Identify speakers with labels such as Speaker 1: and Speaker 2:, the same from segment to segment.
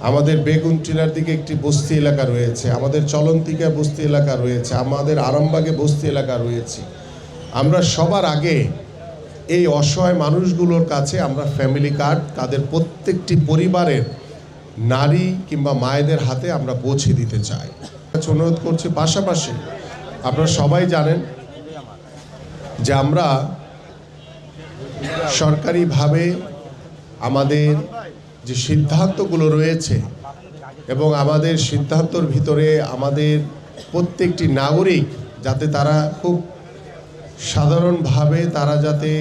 Speaker 1: আমাদের বেগুনটিলার দিকে একটি বস্তি এলাকা রয়েছে, আমাদের চলন্তিকা বস্তি এলাকা রয়েছে, আমাদের আরামবাগে বস্তি এলাকা রয়েছে। আমরা সবার আগে এই অসহায় মানুষগুলোর কাছে আমরা ফ্যামিলি কার্ড তাদের প্রত্যেকটি পরিবারের নারী কিংবা মায়েদের হাতে আমরা পৌঁছে দিতে চাই। অনুরোধ করছি, পাশাপাশি আপনারা সবাই জানেন যে আমরা সরকারিভাবে আমাদের যে সিদ্ধান্তগুলো রয়েছে এবং আমাদের সিদ্ধান্তর ভিতরে আমাদের প্রত্যেকটি নাগরিক যাতে তারা খুব সাধারণভাবে তারা যাতে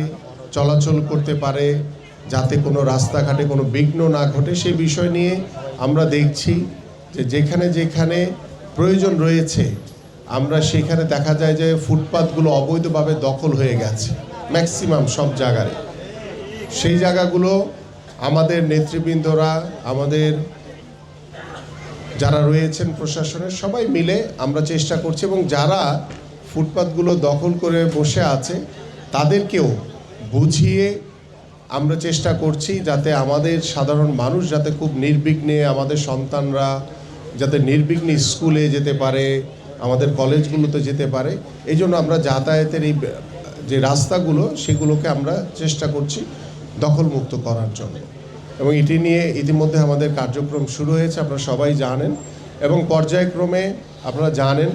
Speaker 1: চলাচল করতে পারে, যাতে কোনো রাস্তাঘাটে কোনো বিঘ্ন না ঘটে, সেই বিষয় নিয়ে আমরা দেখছি যে যেখানে যেখানে প্রয়োজন রয়েছে আমরা সেখানে দেখা যায় যে ফুটপাতগুলো অবৈধভাবে দখল হয়ে গেছে ম্যাক্সিমাম সব জায়গায়। সেই জায়গাগুলো আমাদের নেতৃবৃন্দরা, আমাদের যারা রয়েছেন প্রশাসনের সবাই মিলে আমরা চেষ্টা করছি এবং যারা ফুটপাতগুলো দখল করে বসে আছে তাদেরকেও বুঝিয়ে আমরা চেষ্টা করছি যাতে আমাদের সাধারণ মানুষ যাতে খুব নির্বিঘ্নে আমাদের সন্তানরা যাতে নির্বিঘ্নে স্কুলে যেতে পারে, আমাদের কলেজগুলোতে যেতে পারে, এই জন্য আমরা যাতায়াতের এই যে রাস্তাগুলো সেগুলোকে আমরা চেষ্টা করছি দখলমুক্ত করার জন্য। এবং এটি নিয়ে ইতিমধ্যে আমাদের কার্যক্রম শুরু হয়েছে, আপনারা সবাই জানেন। এবং পর্যায়ক্রমে আপনারা জানেন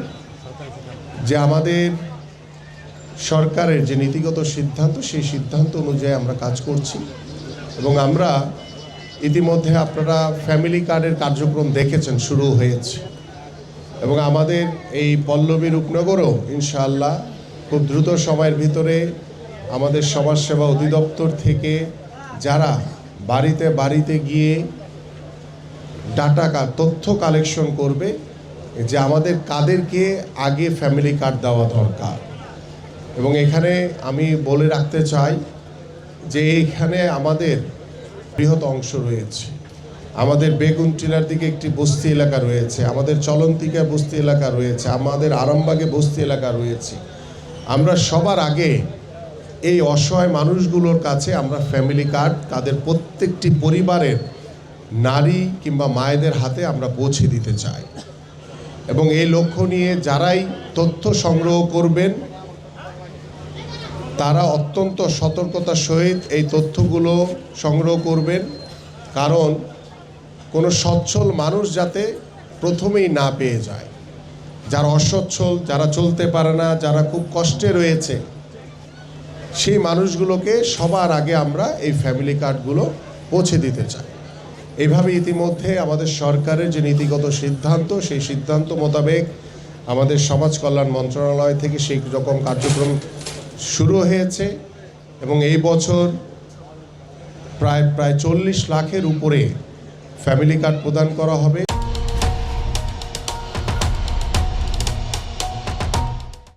Speaker 1: যে আমাদের সরকারের যে নীতিগত সিদ্ধান্ত সেই সিদ্ধান্ত অনুযায়ী আমরা কাজ করছি। এবং আমরা ইতিমধ্যে আপনারা ফ্যামিলি কার্ডের কার্যক্রম দেখেছেন শুরু হয়েছে এবং আমাদের এই পল্লবী রূপনগরও ইনশাআল্লাহ খুব দ্রুত সময়ের ভিতরে আমাদের সমাজসেবা অধিদপ্তর থেকে যারা বাড়িতে বাড়িতে গিয়ে তথ্য কালেকশন করবে যে আমাদের কাদেরকে আগে ফ্যামিলি কার্ড দেওয়া দরকার। এবং এখানে আমি বলে রাখতে চাই যে এইখানে আমাদের বৃহৎ অংশ রয়েছে, আমাদের বেগুনটিলার দিকে একটি বস্তি এলাকা রয়েছে, আমাদের চলন্তিকা বস্তি এলাকা রয়েছে, আমাদের আরামবাগে বস্তি এলাকা রয়েছে। আমরা সবার আগে এই অসহায় মানুষগুলোর কাছে আমরা ফ্যামিলি কার্ড তাদের প্রত্যেকটি পরিবারের নারী কিংবা মায়েদের হাতে আমরা পৌঁছে দিতে চাই। এবং এই লক্ষ্য নিয়ে যারাই তথ্য সংগ্রহ করবেন তারা অত্যন্ত সতর্কতার সহিত এই তথ্যগুলো সংগ্রহ করবেন, কারণ কোনো সচ্ছল মানুষ যাতে প্রথমেই না পেয়ে যায়। যারা অসচ্ছল, যারা চলতে পারে না, যারা খুব কষ্টে রয়েছে, সেই মানুষগুলোকে সবার আগে আমরা এই ফ্যামিলি কার্ডগুলো পৌঁছে দিতে চাই। এইভাবে ইতিমধ্যে আমাদের সরকারের যে নীতিগত সিদ্ধান্ত সেই সিদ্ধান্ত মোতাবেক আমাদের সমাজ কল্যাণ মন্ত্রণালয় থেকে সেই রকম কার্যক্রম শুরু হয়েছে এবং এই বছর প্রায় 40 লাখের উপরে ফ্যামিলি কার্ড প্রদান করা হবে।